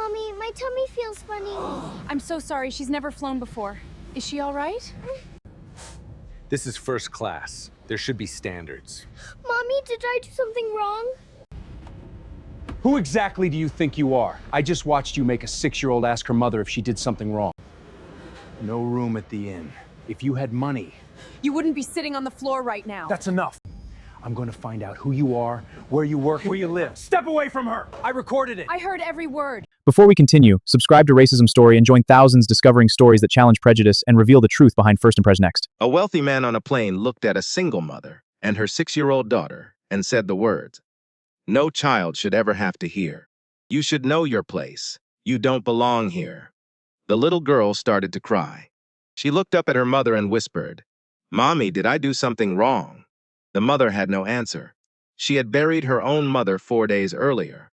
Mommy, my tummy feels funny. I'm so sorry, she's never flown before. Is she all right? This is first class. There should be standards. Mommy, did I do something wrong? Who exactly do you think you are? I just watched you make a 6-year-old ask her mother if she did something wrong. No room at the inn. If you had money... You wouldn't be sitting on the floor right now. That's enough. I'm going to find out who you are, where you work, where you live. Step away from her! I recorded it! I heard every word. Before we continue, subscribe to Racism Story and join thousands discovering stories that challenge prejudice and reveal the truth behind First Impression Next. A wealthy man on a plane looked at a single mother and her 6-year-old daughter and said the words, "No child should ever have to hear. You should know your place. You don't belong here." The little girl started to cry. She looked up at her mother and whispered, "Mommy, did I do something wrong?" The mother had no answer. She had buried her own mother 4 days earlier.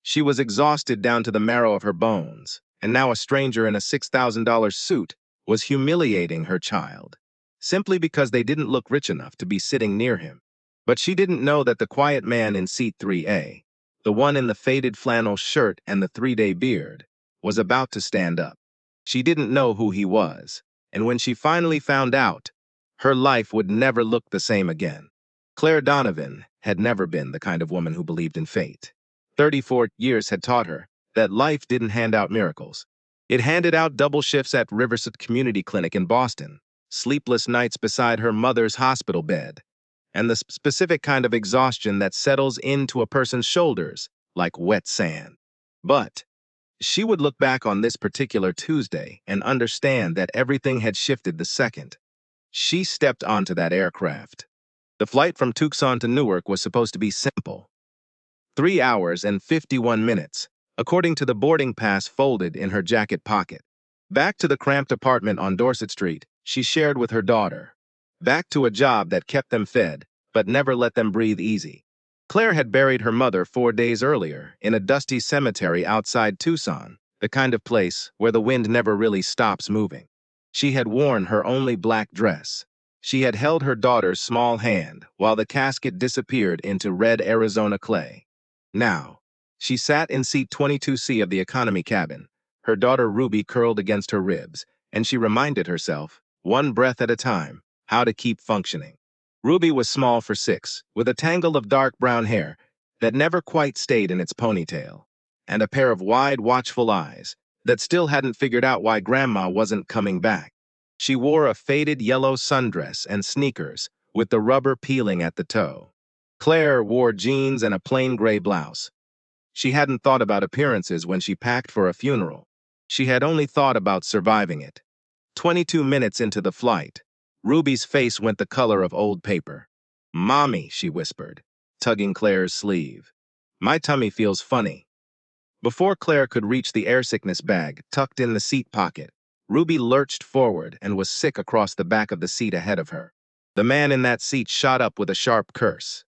She was exhausted down to the marrow of her bones, and now a stranger in a $6,000 suit was humiliating her child, simply because they didn't look rich enough to be sitting near him. But she didn't know that the quiet man in seat 3A, the one in the faded flannel shirt and the 3-day beard, was about to stand up. She didn't know who he was, and when she finally found out, her life would never look the same again. Claire Donovan had never been the kind of woman who believed in fate. 34 years had taught her that life didn't hand out miracles. It handed out double shifts at Riverside Community Clinic in Boston, sleepless nights beside her mother's hospital bed, and the specific kind of exhaustion that settles into a person's shoulders like wet sand. But she would look back on this particular Tuesday and understand that everything had shifted the second she stepped onto that aircraft. The flight from Tucson to Newark was supposed to be simple. 3 hours and 51 minutes, according to the boarding pass folded in her jacket pocket. Back to the cramped apartment on Dorset Street, she shared with her daughter. Back to a job that kept them fed, but never let them breathe easy. Claire had buried her mother 4 days earlier in a dusty cemetery outside Tucson, the kind of place where the wind never really stops moving. She had worn her only black dress. She had held her daughter's small hand while the casket disappeared into red Arizona clay. Now, she sat in seat 22C of the economy cabin, her daughter Ruby curled against her ribs, and she reminded herself, one breath at a time, how to keep functioning. Ruby was small for 6, with a tangle of dark brown hair that never quite stayed in its ponytail, and a pair of wide, watchful eyes that still hadn't figured out why Grandma wasn't coming back. She wore a faded yellow sundress and sneakers with the rubber peeling at the toe. Claire wore jeans and a plain gray blouse. She hadn't thought about appearances when she packed for a funeral. She had only thought about surviving it. 22 minutes into the flight, Ruby's face went the color of old paper. "Mommy," she whispered, tugging Claire's sleeve. "My tummy feels funny." Before Claire could reach the air sickness bag tucked in the seat pocket, Ruby lurched forward and was sick across the back of the seat ahead of her. The man in that seat shot up with a sharp curse.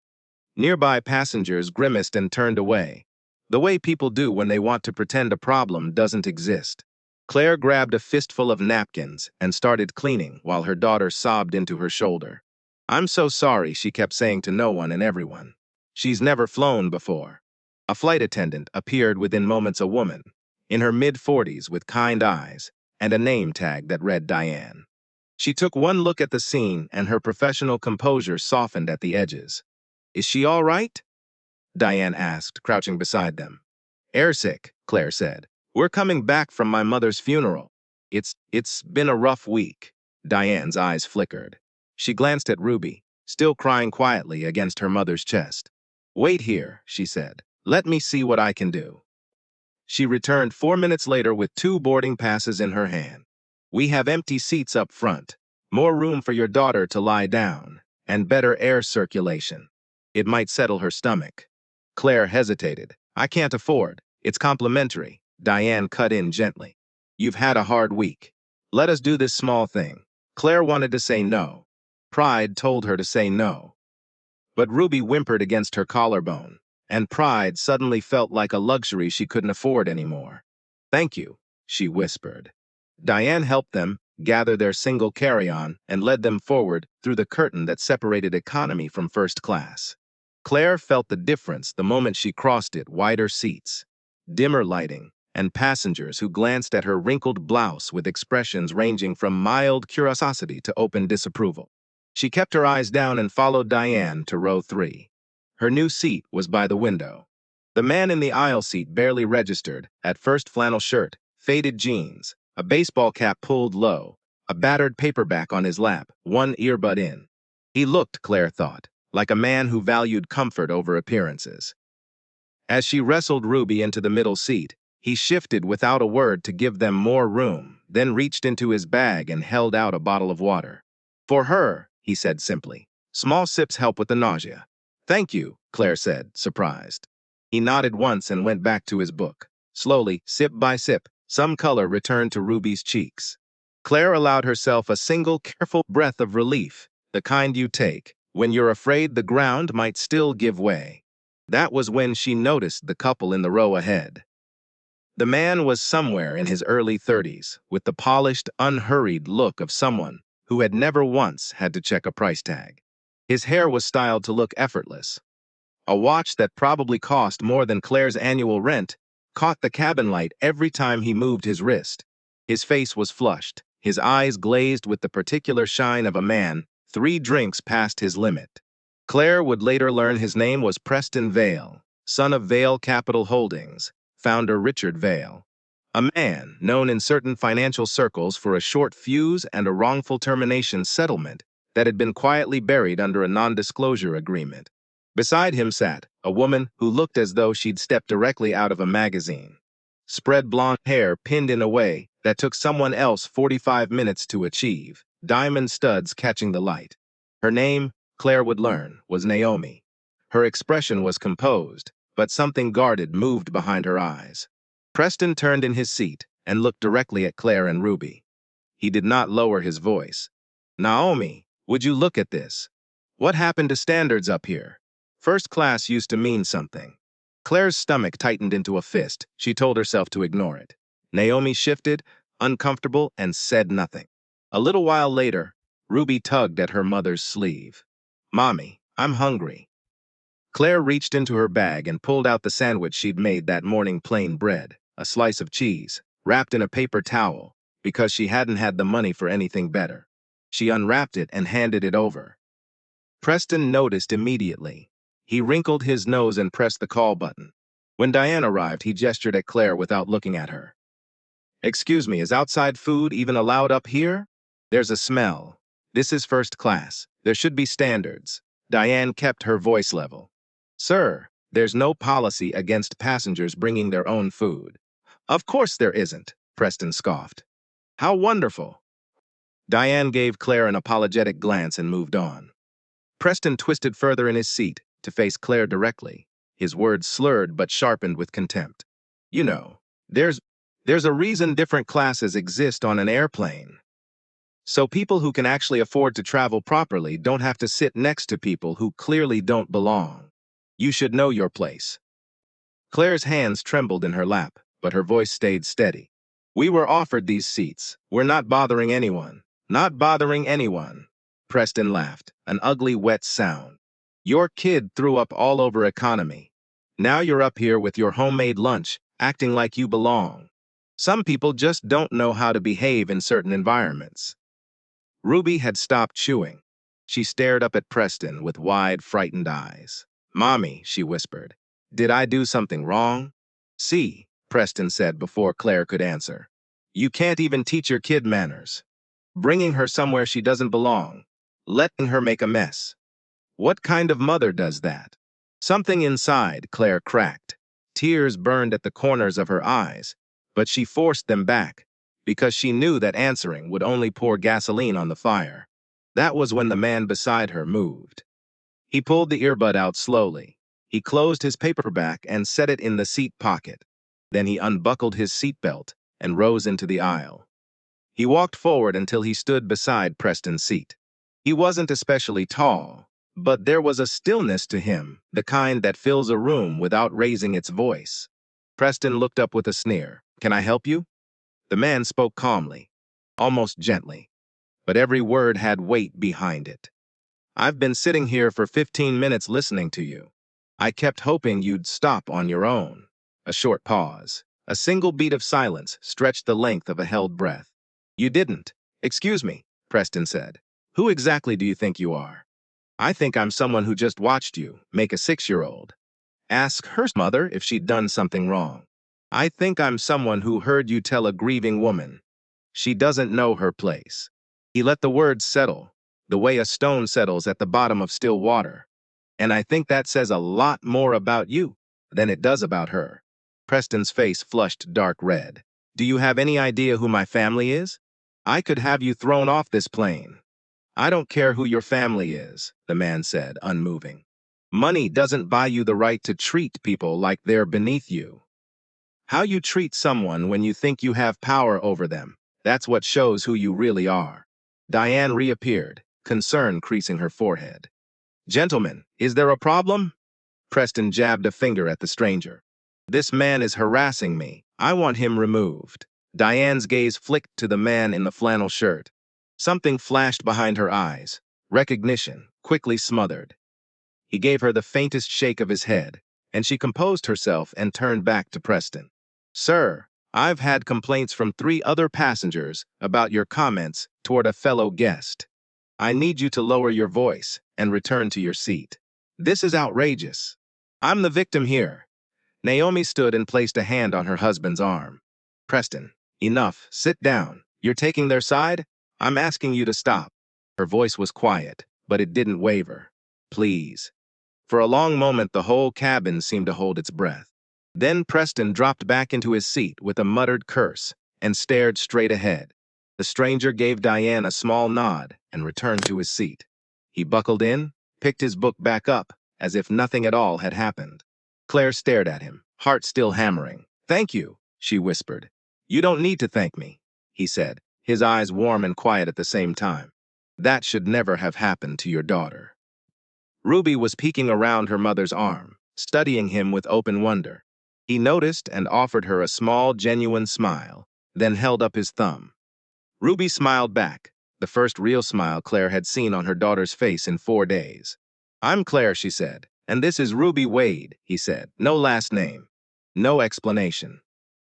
Nearby passengers grimaced and turned away, the way people do when they want to pretend a problem doesn't exist. Claire grabbed a fistful of napkins and started cleaning while her daughter sobbed into her shoulder. "I'm so sorry," she kept saying to no one and everyone. She's never flown before. A flight attendant appeared within moments, a woman, in her mid-40s with kind eyes and a name tag that read Diane. She took one look at the scene and her professional composure softened at the edges. "Is she all right?" Diane asked, crouching beside them. "Airsick," Claire said. "We're coming back from my mother's funeral. It's been a rough week." Diane's eyes flickered. She glanced at Ruby, still crying quietly against her mother's chest. "Wait here," she said. "Let me see what I can do." She returned 4 minutes later with 2 boarding passes in her hand. "We have empty seats up front, more room for your daughter to lie down, and better air circulation. It might settle her stomach." Claire hesitated. "I can't afford. It's complimentary," Diane cut in gently. "You've had a hard week. Let us do this small thing." Claire wanted to say no. Pride told her to say no. But Ruby whimpered against her collarbone, and pride suddenly felt like a luxury she couldn't afford anymore. "Thank you," she whispered. Diane helped them gather their single carry-on and led them forward through the curtain that separated economy from first class. Claire felt the difference the moment she crossed it: wider seats, dimmer lighting, and passengers who glanced at her wrinkled blouse with expressions ranging from mild curiosity to open disapproval. She kept her eyes down and followed Diane to row 3. Her new seat was by the window. The man in the aisle seat barely registered, at first flannel shirt, faded jeans, a baseball cap pulled low, a battered paperback on his lap, one earbud in. He looked, Claire thought, like a man who valued comfort over appearances. As she wrestled Ruby into the middle seat, he shifted without a word to give them more room, then reached into his bag and held out a bottle of water. For her, he said simply. Small sips help with the nausea. Thank you, Claire said, surprised. He nodded once and went back to his book. Slowly, sip by sip, some color returned to Ruby's cheeks. Claire allowed herself a single careful breath of relief, the kind you take when you're afraid the ground might still give way. That was when she noticed the couple in the row ahead. The man was somewhere in his early 30s, with the polished, unhurried look of someone who had never once had to check a price tag. His hair was styled to look effortless. A watch that probably cost more than Claire's annual rent caught the cabin light every time he moved his wrist. His face was flushed, his eyes glazed with the particular shine of a man 3 drinks past his limit. Claire would later learn his name was Preston Vale, son of Vale Capital Holdings, founder Richard Vale. A man known in certain financial circles for a short fuse and a wrongful termination settlement that had been quietly buried under a non-disclosure agreement. Beside him sat a woman who looked as though she'd stepped directly out of a magazine. Spread blonde hair pinned in a way that took someone else 45 minutes to achieve, diamond studs catching the light. Her name, Claire would learn, was Naomi. Her expression was composed, but something guarded moved behind her eyes. Preston turned in his seat and looked directly at Claire and Ruby. He did not lower his voice. Naomi, would you look at this? What happened to standards up here? First class used to mean something. Claire's stomach tightened into a fist. She told herself to ignore it. Naomi shifted, uncomfortable, and said nothing. A little while later, Ruby tugged at her mother's sleeve. Mommy, I'm hungry. Claire reached into her bag and pulled out the sandwich she'd made that morning, plain bread, a slice of cheese, wrapped in a paper towel, because she hadn't had the money for anything better. She unwrapped it and handed it over. Preston noticed immediately. He wrinkled his nose and pressed the call button. When Diane arrived, he gestured at Claire without looking at her. Excuse me, is outside food even allowed up here? There's a smell. This is first class. There should be standards. Diane kept her voice level. Sir, there's no policy against passengers bringing their own food. Of course there isn't, Preston scoffed. How wonderful. Diane gave Claire an apologetic glance and moved on. Preston twisted further in his seat to face Claire directly, his words slurred but sharpened with contempt. You know, there's a reason different classes exist on an airplane. So people who can actually afford to travel properly don't have to sit next to people who clearly don't belong. You should know your place. Claire's hands trembled in her lap, but her voice stayed steady. We were offered these seats. We're not bothering anyone. Not bothering anyone. Preston laughed, an ugly, wet sound. Your kid threw up all over economy. Now you're up here with your homemade lunch, acting like you belong. Some people just don't know how to behave in certain environments. Ruby had stopped chewing. She stared up at Preston with wide, frightened eyes. Mommy, she whispered, did I do something wrong? See, Preston said before Claire could answer. You can't even teach your kid manners. Bringing her somewhere she doesn't belong. Letting her make a mess. What kind of mother does that? Something inside, Claire cracked. Tears burned at the corners of her eyes, but she forced them back, because she knew that answering would only pour gasoline on the fire. That was when the man beside her moved. He pulled the earbud out slowly. He closed his paperback and set it in the seat pocket. Then he unbuckled his seatbelt and rose into the aisle. He walked forward until he stood beside Preston's seat. He wasn't especially tall, but there was a stillness to him, the kind that fills a room without raising its voice. Preston looked up with a sneer. Can I help you? The man spoke calmly, almost gently, but every word had weight behind it. I've been sitting here for 15 minutes listening to you. I kept hoping you'd stop on your own. A short pause. A single beat of silence stretched the length of a held breath. You didn't. Excuse me, Preston said. Who exactly do you think you are? I think I'm someone who just watched you make a 6-year-old ask her mother if she'd done something wrong. I think I'm someone who heard you tell a grieving woman she doesn't know her place. He let the words settle, the way a stone settles at the bottom of still water. And I think that says a lot more about you than it does about her. Preston's face flushed dark red. Do you have any idea who my family is? I could have you thrown off this plane. I don't care who your family is, the man said, unmoving. Money doesn't buy you the right to treat people like they're beneath you. How you treat someone when you think you have power over them, that's what shows who you really are. Diane reappeared, concern creasing her forehead. Gentlemen, is there a problem? Preston jabbed a finger at the stranger. This man is harassing me. I want him removed. Diane's gaze flicked to the man in the flannel shirt. Something flashed behind her eyes. Recognition, quickly smothered. He gave her the faintest shake of his head, and she composed herself and turned back to Preston. Sir, I've had complaints from 3 other passengers about your comments toward a fellow guest. I need you to lower your voice and return to your seat. This is outrageous. I'm the victim here. Naomi stood and placed a hand on her husband's arm. Preston, enough. Sit down. You're taking their side? I'm asking you to stop. Her voice was quiet, but it didn't waver. Please. For a long moment, the whole cabin seemed to hold its breath. Then Preston dropped back into his seat with a muttered curse and stared straight ahead. The stranger gave Diane a small nod and returned to his seat. He buckled in, picked his book back up, as if nothing at all had happened. Claire stared at him, heart still hammering. Thank you, she whispered. You don't need to thank me, he said, his eyes warm and quiet at the same time. That should never have happened to your daughter. Ruby was peeking around her mother's arm, studying him with open wonder. He noticed and offered her a small, genuine smile, then held up his thumb. Ruby smiled back, the first real smile Claire had seen on her daughter's face in 4 days. I'm Claire, she said, and this is Ruby Wade, he said. No last name, no explanation.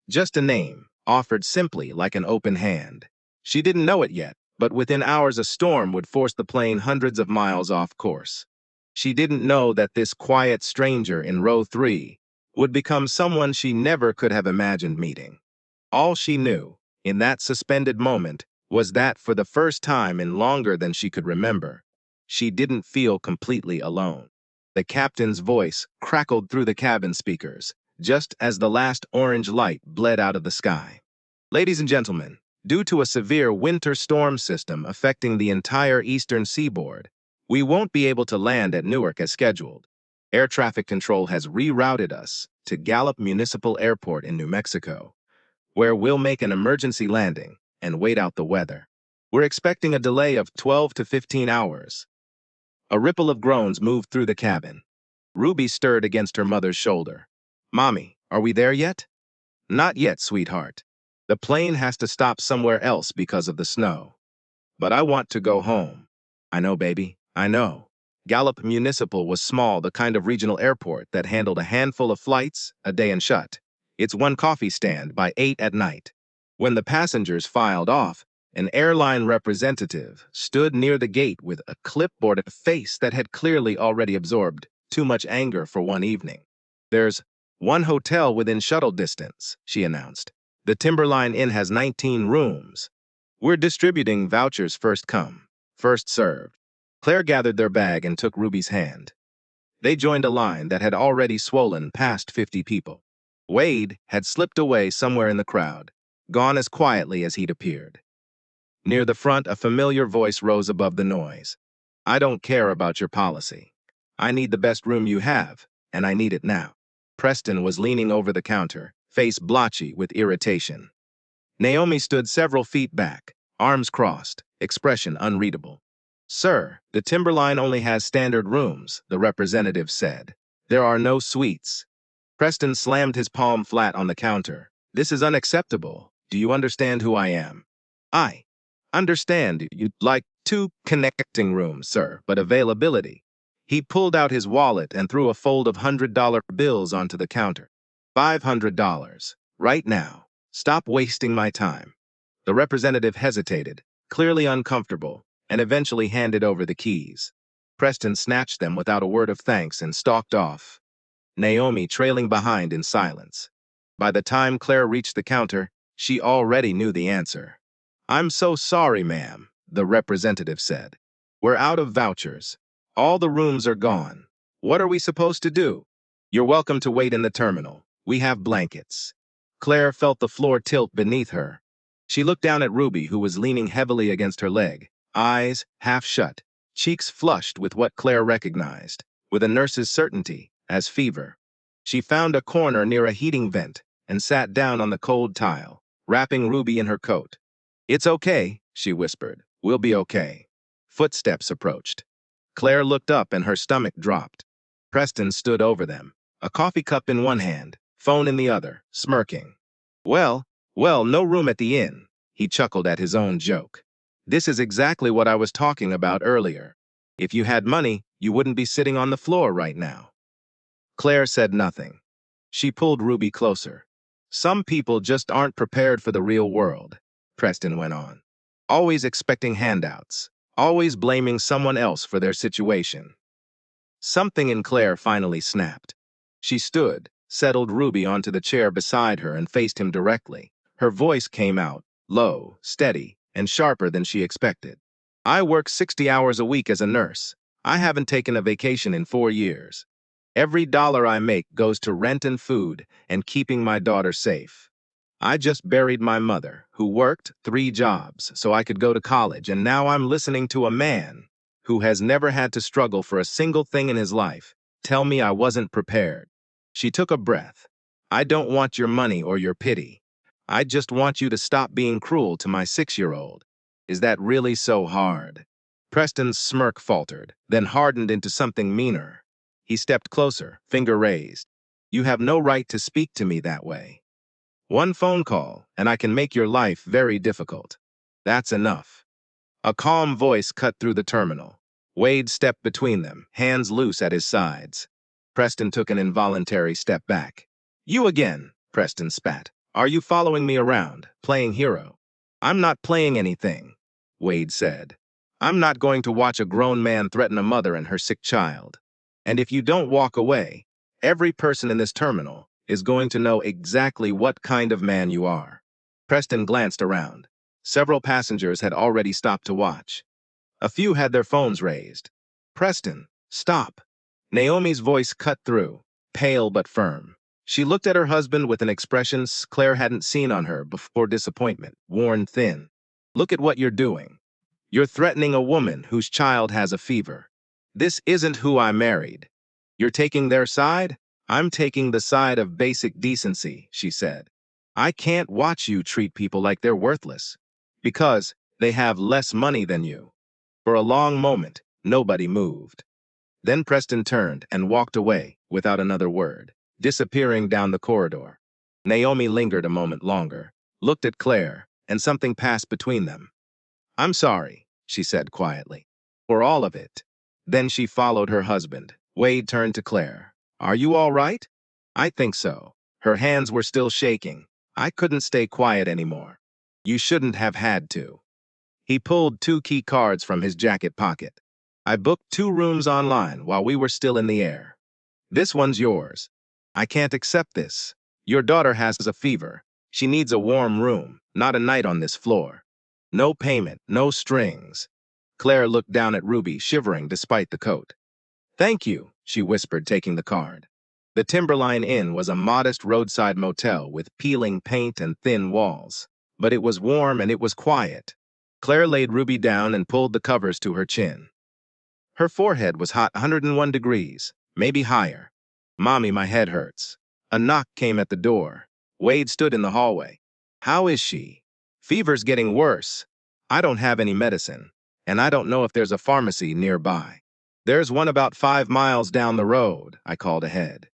Just a name, offered simply like an open hand. She didn't know it yet, but within hours a storm would force the plane hundreds of miles off course. She didn't know that this quiet stranger in row 3 would become someone she never could have imagined meeting. All she knew, in that suspended moment, was that for the first time in longer than she could remember, she didn't feel completely alone. The captain's voice crackled through the cabin speakers, just as the last orange light bled out of the sky. Ladies and gentlemen, due to a severe winter storm system affecting the entire eastern seaboard, we won't be able to land at Newark as scheduled. Air traffic control has rerouted us to Gallup Municipal Airport in New Mexico, where we'll make an emergency landing and wait out the weather. We're expecting a delay of 12 to 15 hours. A ripple of groans moved through the cabin. Ruby stirred against her mother's shoulder. Mommy, are we there yet? Not yet, sweetheart. The plane has to stop somewhere else because of the snow. But I want to go home. I know, baby, I know. Gallup Municipal was small, the kind of regional airport that handled a handful of flights a day and shut. It's one coffee stand by 8 at night. When the passengers filed off, an airline representative stood near the gate with a clipboard at a face that had clearly already absorbed too much anger for one evening. There's one hotel within shuttle distance, she announced. The Timberline Inn has 19 rooms. We're distributing vouchers first come, first served. Claire gathered their bag and took Ruby's hand. They joined a line that had already swollen past 50 people. Wade had slipped away somewhere in the crowd, gone as quietly as he'd appeared. Near the front, a familiar voice rose above the noise. I don't care about your policy. I need the best room you have, and I need it now. Preston was leaning over the counter, face blotchy with irritation. Naomi stood several feet back, arms crossed, expression unreadable. Sir, the Timberline only has standard rooms, the representative said. There are no suites. Preston slammed his palm flat on the counter. This is unacceptable. Do you understand who I am? I understand you'd like 2 connecting rooms, sir, but availability. He pulled out his wallet and threw a fold of $100 bills onto the counter. $500. Right now. Stop wasting my time. The representative hesitated, clearly uncomfortable, and eventually handed over the keys. Preston snatched them without a word of thanks and stalked off, Naomi trailing behind in silence. By the time Claire reached the counter, she already knew the answer. "I'm so sorry, ma'am," the representative said. "We're out of vouchers. All the rooms are gone. What are we supposed to do?" "You're welcome to wait in the terminal. We have blankets." Claire felt the floor tilt beneath her. She looked down at Ruby, who was leaning heavily against her leg, eyes half shut, cheeks flushed with what Claire recognized, with a nurse's certainty, as fever. She found a corner near a heating vent and sat down on the cold tile, wrapping Ruby in her coat. "It's okay," she whispered. "We'll be okay." Footsteps approached. Claire looked up and her stomach dropped. Preston stood over them, a coffee cup in one hand, phone in the other, smirking. Well, no room at the inn," he chuckled at his own joke. "This is exactly what I was talking about earlier. If you had money, you wouldn't be sitting on the floor right now." Claire said nothing. She pulled Ruby closer. "Some people just aren't prepared for the real world," Preston went on. "Always expecting handouts, always blaming someone else for their situation." Something in Claire finally snapped. She stood, settled Ruby onto the chair beside her and faced him directly. Her voice came out, low, steady, and sharper than she expected. "I work 60 hours a week as a nurse. I haven't taken a vacation in 4 years. Every dollar I make goes to rent and food and keeping my daughter safe. I just buried my mother, who worked 3 jobs so I could go to college, and now I'm listening to a man who has never had to struggle for a single thing in his life tell me I wasn't prepared." She took a breath. "I don't want your money or your pity. I just want you to stop being cruel to my 6-year-old. Is that really so hard?" Preston's smirk faltered, then hardened into something meaner. He stepped closer, finger raised. "You have no right to speak to me that way. One phone call, and I can make your life very difficult. That's enough." A calm voice cut through the terminal. Wade stepped between them, hands loose at his sides. Preston took an involuntary step back. "You again," Preston spat. "Are you following me around, playing hero?" "I'm not playing anything," Wade said. "I'm not going to watch a grown man threaten a mother and her sick child. And if you don't walk away, every person in this terminal is going to know exactly what kind of man you are." Preston glanced around. Several passengers had already stopped to watch. A few had their phones raised. "Preston, stop." Naomi's voice cut through, pale but firm. She looked at her husband with an expression Claire hadn't seen on her before: disappointment, worn thin. "Look at what you're doing. You're threatening a woman whose child has a fever. This isn't who I married. You're taking their side? I'm taking the side of basic decency," she said. "I can't watch you treat people like they're worthless because they have less money than you." For a long moment, nobody moved. Then Preston turned and walked away without another word, disappearing down the corridor. Naomi lingered a moment longer, looked at Claire, and something passed between them. "I'm sorry," she said quietly, "for all of it." Then she followed her husband. Wade turned to Claire. "Are you all right?" "I think so." Her hands were still shaking. "I couldn't stay quiet anymore." "You shouldn't have had to." He pulled 2 key cards from his jacket pocket. "I booked 2 rooms online while we were still in the air. This one's yours. I can't accept this. Your daughter has a fever. She needs a warm room, not a night on this floor. No payment, no strings." Claire looked down at Ruby, shivering despite the coat. "Thank you," she whispered, taking the card. The Timberline Inn was a modest roadside motel with peeling paint and thin walls. But it was warm and it was quiet. Claire laid Ruby down and pulled the covers to her chin. Her forehead was hot, 101 degrees, maybe higher. "Mommy, my head hurts." A knock came at the door. Wade stood in the hallway. "How is she?" "Fever's getting worse. I don't have any medicine, and I don't know if there's a pharmacy nearby." "There's one about 5 miles down the road," I called ahead.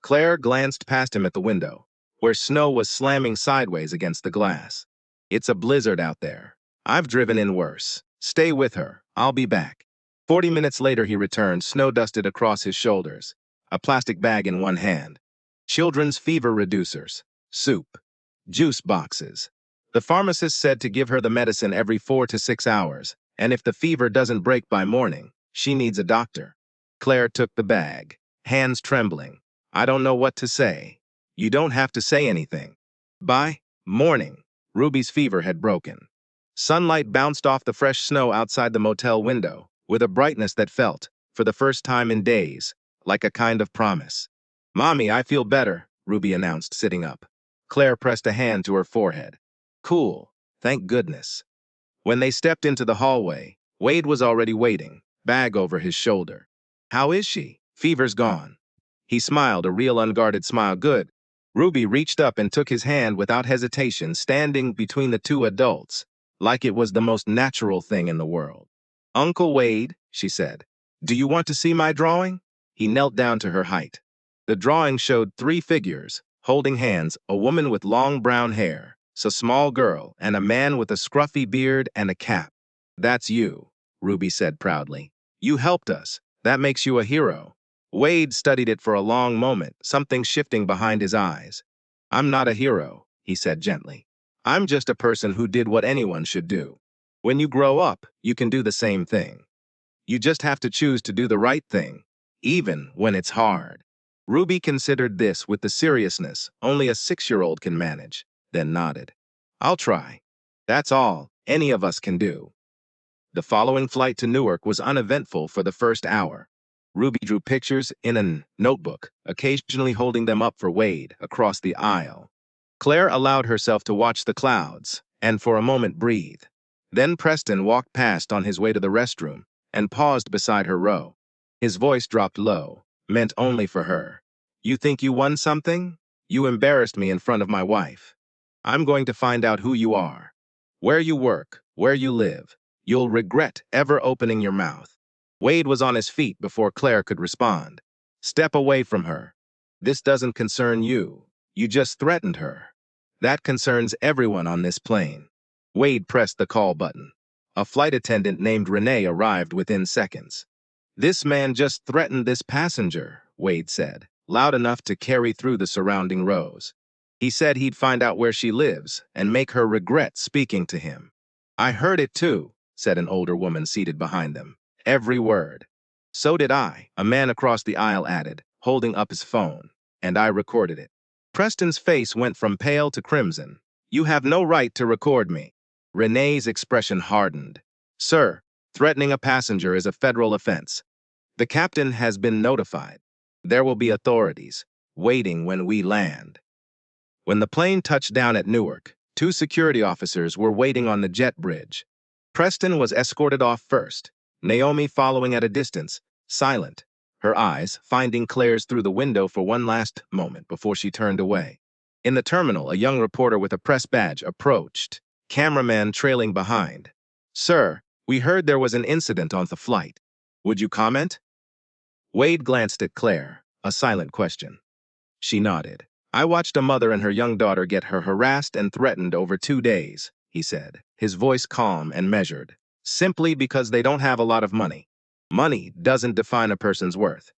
Claire glanced past him at the window, where snow was slamming sideways against the glass. "It's a blizzard out there. I've driven in worse. Stay with her. I'll be back." 40 minutes later he returned, snow-dusted across his shoulders, a plastic bag in one hand. "Children's fever reducers. soup, juice boxes. The pharmacist said to give her the medicine every 4 to 6 hours, and if the fever doesn't break by morning, she needs a doctor. Claire took the bag, hands trembling. I don't know what to say. You don't have to say anything. By morning, Ruby's fever had broken. Sunlight bounced off the fresh snow outside the motel window, with a brightness that felt, for the first time in days, like a kind of promise. Mommy, I feel better, Ruby announced, sitting up. Claire pressed a hand to her forehead. Cool, thank goodness. When they stepped into the hallway, Wade was already waiting, bag over his shoulder. How is she? Fever's gone. He smiled, a real unguarded smile. Good. Ruby reached up and took his hand without hesitation, standing between the two adults, like it was the most natural thing in the world. Uncle Wade, she said, do you want to see my drawing? He knelt down to her height. The drawing showed 3 figures, holding hands, a woman with long brown hair, a small girl, and a man with a scruffy beard and a cap. That's you, Ruby said proudly. You helped us. That makes you a hero. Wade studied it for a long moment, something shifting behind his eyes. I'm not a hero, he said gently. I'm just a person who did what anyone should do. When you grow up, you can do the same thing. You just have to choose to do the right thing, even when it's hard. Ruby considered this with the seriousness only a 6-year-old can manage, then nodded. I'll try. That's all any of us can do. The following flight to Newark was uneventful for the first hour. Ruby drew pictures in a notebook, occasionally holding them up for Wade across the aisle. Claire allowed herself to watch the clouds and for a moment breathe. Then Preston walked past on his way to the restroom and paused beside her row. His voice dropped low, meant only for her. You think you won something? You embarrassed me in front of my wife. I'm going to find out who you are, where you work, where you live. You'll regret ever opening your mouth. Wade was on his feet before Claire could respond. Step away from her. This doesn't concern you. You just threatened her. That concerns everyone on this plane. Wade pressed the call button. A flight attendant named Renee arrived within seconds. This man just threatened this passenger, Wade said, loud enough to carry through the surrounding rows. He said he'd find out where she lives and make her regret speaking to him. I heard it too, said an older woman seated behind them. Every word. So did I, a man across the aisle added, holding up his phone, and I recorded it. Preston's face went from pale to crimson. You have no right to record me. Renee's expression hardened. Sir, threatening a passenger is a federal offense. The captain has been notified. There will be authorities waiting when we land. When the plane touched down at Newark, 2 security officers were waiting on the jet bridge. Preston was escorted off first, Naomi following at a distance, silent, her eyes finding Claire's through the window for one last moment before she turned away. In the terminal, a young reporter with a press badge approached, cameraman trailing behind. Sir, we heard there was an incident on the flight. Would you comment? Wade glanced at Claire, a silent question. She nodded. I watched a mother and her young daughter get her harassed and threatened over 2 days, he said, his voice calm and measured, simply because they don't have a lot of money. Money doesn't define a person's worth.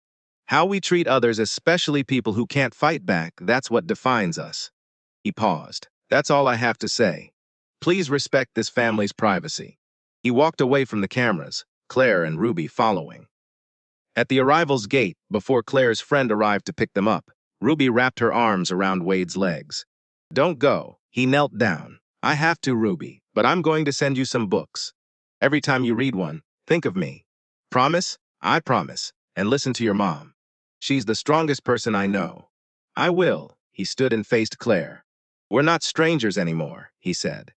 How we treat others, especially people who can't fight back, that's what defines us. He paused. That's all I have to say. Please respect this family's privacy. He walked away from the cameras, Claire and Ruby following. At the arrival's gate, before Claire's friend arrived to pick them up, Ruby wrapped her arms around Wade's legs. Don't go. He knelt down. I have to, Ruby, but I'm going to send you some books. Every time you read one, think of me. Promise? I promise. And listen to your mom. She's the strongest person I know. I will. He stood and faced Claire. We're not strangers anymore, he said.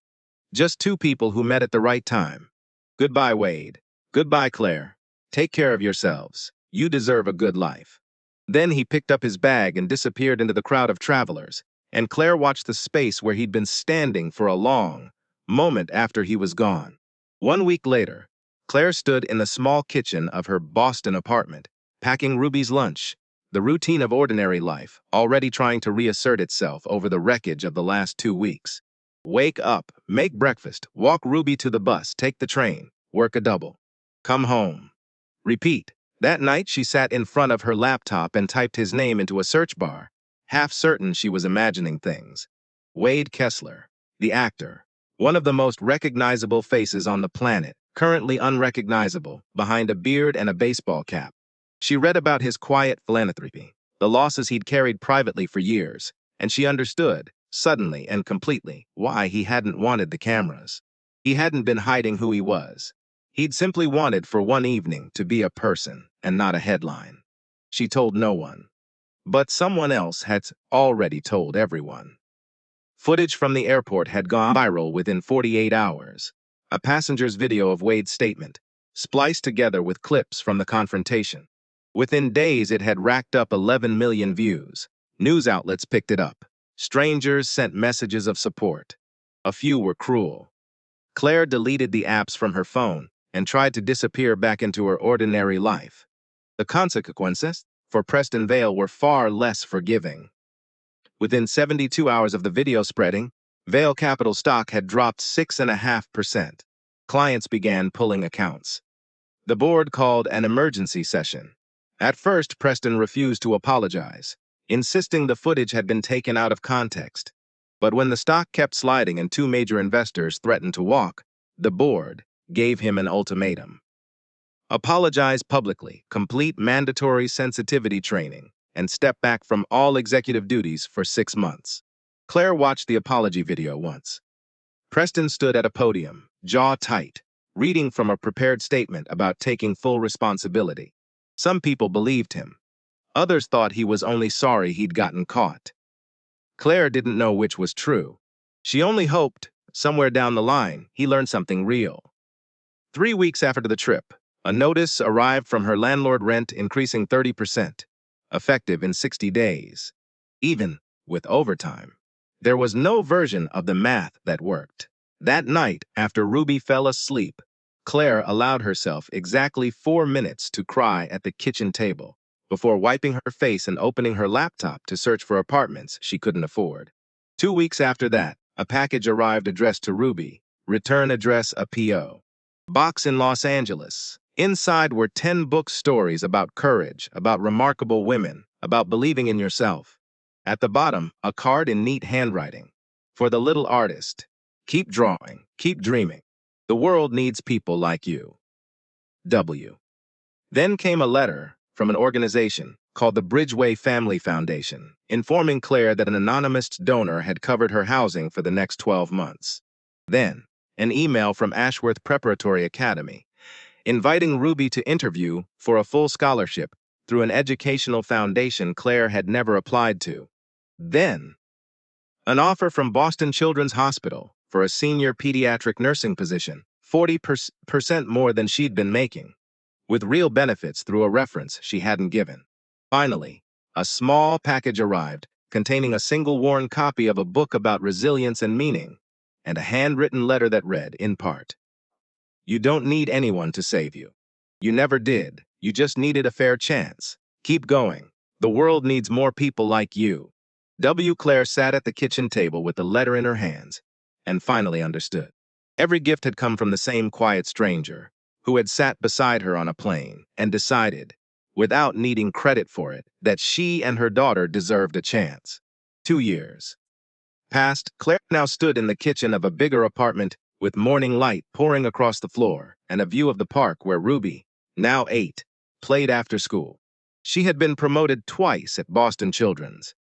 Just 2 people who met at the right time. Goodbye, Wade. Goodbye, Claire. Take care of yourselves. You deserve a good life. Then he picked up his bag and disappeared into the crowd of travelers, and Claire watched the space where he'd been standing for a long moment after he was gone. 1 week later, Claire stood in the small kitchen of her Boston apartment, packing Ruby's lunch, the routine of ordinary life already trying to reassert itself over the wreckage of the last 2 weeks. Wake up, make breakfast, walk Ruby to the bus, take the train, work a double. Come home. Repeat. That night, she sat in front of her laptop and typed his name into a search bar, half certain she was imagining things. Wade Kessler, the actor, one of the most recognizable faces on the planet, currently unrecognizable, behind a beard and a baseball cap. She read about his quiet philanthropy, the losses he'd carried privately for years, and she understood, suddenly and completely, why he hadn't wanted the cameras. He hadn't been hiding who he was. He'd simply wanted for one evening to be a person and not a headline. She told no one. But someone else had already told everyone. Footage from the airport had gone viral within 48 hours. A passenger's video of Wade's statement, spliced together with clips from the confrontation. Within days, it had racked up 11 million views. News outlets picked it up. Strangers sent messages of support. A few were cruel. Claire deleted the apps from her phone and tried to disappear back into her ordinary life. The consequences for Preston Vale were far less forgiving. Within 72 hours of the video spreading, Vale Capital stock had dropped 6.5%. Clients began pulling accounts. The board called an emergency session. At first, Preston refused to apologize, insisting the footage had been taken out of context. But when the stock kept sliding and two major investors threatened to walk, the board gave him an ultimatum. Apologize publicly, complete mandatory sensitivity training, and step back from all executive duties for 6 months. Claire watched the apology video once. Preston stood at a podium, jaw tight, reading from a prepared statement about taking full responsibility. Some people believed him. Others thought he was only sorry he'd gotten caught. Claire didn't know which was true. She only hoped, somewhere down the line, he learned something real. 3 weeks after the trip, a notice arrived from her landlord, rent increasing 30%, effective in 60 days, even with overtime. There was no version of the math that worked. That night, after Ruby fell asleep, Claire allowed herself exactly 4 minutes to cry at the kitchen table before wiping her face and opening her laptop to search for apartments she couldn't afford. 2 weeks after that, a package arrived addressed to Ruby, return address a P.O. box in Los Angeles. Inside were 10 book stories about courage, about remarkable women, about believing in yourself. At the bottom, a card in neat handwriting. For the little artist, keep drawing, keep dreaming. The world needs people like you. W. Then came a letter from an organization called the Bridgeway Family Foundation, informing Claire that an anonymous donor had covered her housing for the next 12 months. Then, an email from Ashworth Preparatory Academy, inviting Ruby to interview for a full scholarship through an educational foundation Claire had never applied to. Then, an offer from Boston Children's Hospital for a senior pediatric nursing position, 40% more than she'd been making, with real benefits through a reference she hadn't given. Finally, a small package arrived containing a single worn copy of a book about resilience and meaning, and a handwritten letter that read, in part, "You don't need anyone to save you. You never did. You just needed a fair chance. Keep going. The world needs more people like you." Claire sat at the kitchen table with the letter in her hands and finally understood. Every gift had come from the same quiet stranger who had sat beside her on a plane and decided, without needing credit for it, that she and her daughter deserved a chance. 2 years passed. Claire now stood in the kitchen of a bigger apartment with morning light pouring across the floor and a view of the park where Ruby, now 8, played after school. She had been promoted twice at Boston Children's.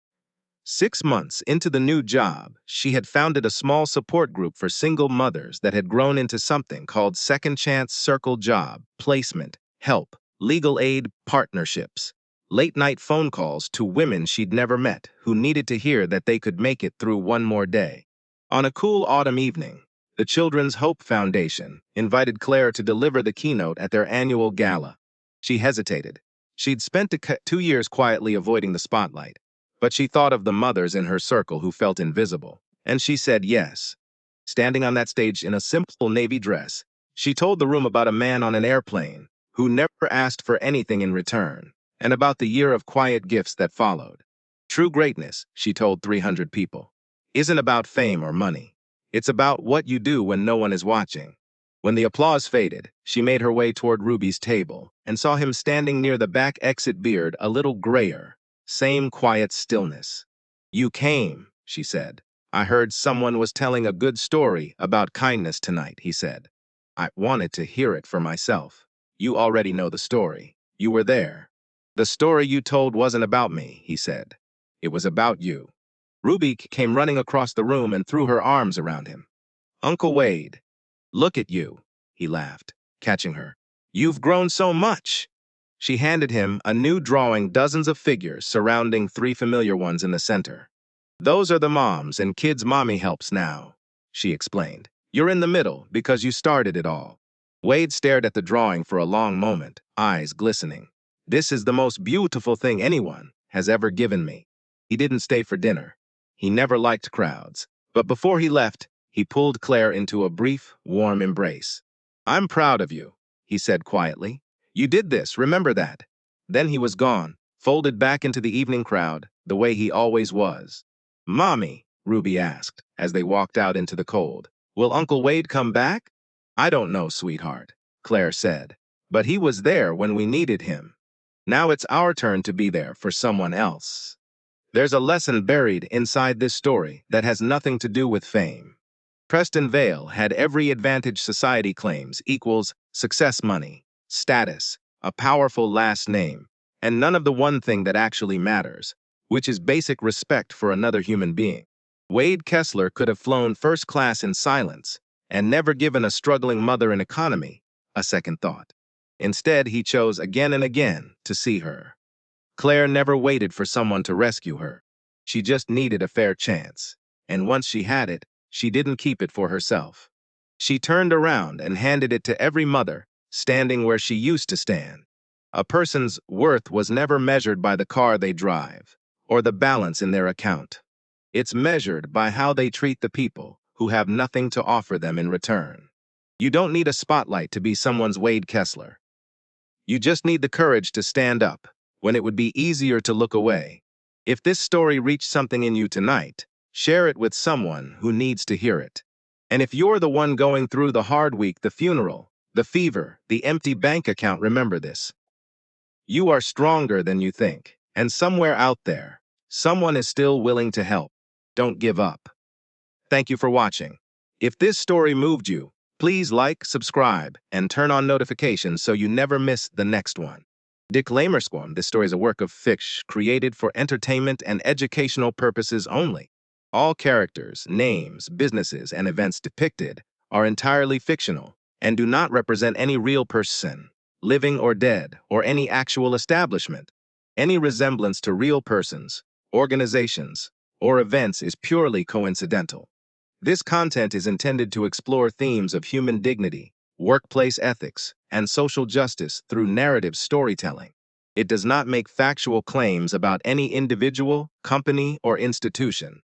6 months into the new job, she had founded a small support group for single mothers that had grown into something called Second Chance Circle Job, Placement, Help, Legal Aid, Partnerships. Late-night phone calls to women she'd never met who needed to hear that they could make it through one more day. On a cool autumn evening, the Children's Hope Foundation invited Claire to deliver the keynote at their annual gala. She hesitated. She'd spent 2 years quietly avoiding the spotlight, but she thought of the mothers in her circle who felt invisible, and she said yes. Standing on that stage in a simple navy dress, she told the room about a man on an airplane who never asked for anything in return, and about the year of quiet gifts that followed. True greatness, she told 300 people, isn't about fame or money. It's about what you do when no one is watching. When the applause faded, she made her way toward Ruby's table and saw him standing near the back exit, beard a little grayer. Same quiet stillness. You came, she said. I heard someone was telling a good story about kindness tonight, he said. I wanted to hear it for myself. You already know the story. You were there. The story you told wasn't about me, he said. It was about you. Ruby came running across the room and threw her arms around him. Uncle Wade, look at you, he laughed, catching her. You've grown so much. She handed him a new drawing, dozens of figures surrounding 3 familiar ones in the center. Those are the moms and kids mommy helps now, she explained. You're in the middle because you started it all. Wade stared at the drawing for a long moment, eyes glistening. This is the most beautiful thing anyone has ever given me. He didn't stay for dinner. He never liked crowds. But before he left, he pulled Claire into a brief, warm embrace. I'm proud of you, he said quietly. You did this, remember that. Then he was gone, folded back into the evening crowd, the way he always was. Mommy, Ruby asked, as they walked out into the cold, will Uncle Wade come back? I don't know, sweetheart, Claire said. But he was there when we needed him. Now it's our turn to be there for someone else. There's a lesson buried inside this story that has nothing to do with fame. Preston Vale had every advantage society claims equals success money, status, a powerful last name, and none of the one thing that actually matters, which is basic respect for another human being. Wade Kessler could have flown first class in silence and never given a struggling mother an economy a second thought. Instead, he chose again and again to see her. Claire never waited for someone to rescue her. She just needed a fair chance, and once she had it, she didn't keep it for herself. She turned around and handed it to every mother, standing where she used to stand. A person's worth was never measured by the car they drive or the balance in their account. It's measured by how they treat the people who have nothing to offer them in return. You don't need a spotlight to be someone's Wade Kessler. You just need the courage to stand up when it would be easier to look away. If this story reached something in you tonight, share it with someone who needs to hear it. And if you're the one going through the hard week, the funeral, the fever, the empty bank account, remember this. You are stronger than you think, and somewhere out there, someone is still willing to help. Don't give up. Thank you for watching. If this story moved you, please like, subscribe, and turn on notifications so you never miss the next one. Disclaimer: this story is a work of fiction created for entertainment and educational purposes only. All characters, names, businesses, and events depicted are entirely fictional and do not represent any real person, living or dead, or any actual establishment. Any resemblance to real persons, organizations, or events is purely coincidental. This content is intended to explore themes of human dignity, workplace ethics, and social justice through narrative storytelling. It does not make factual claims about any individual, company, or institution.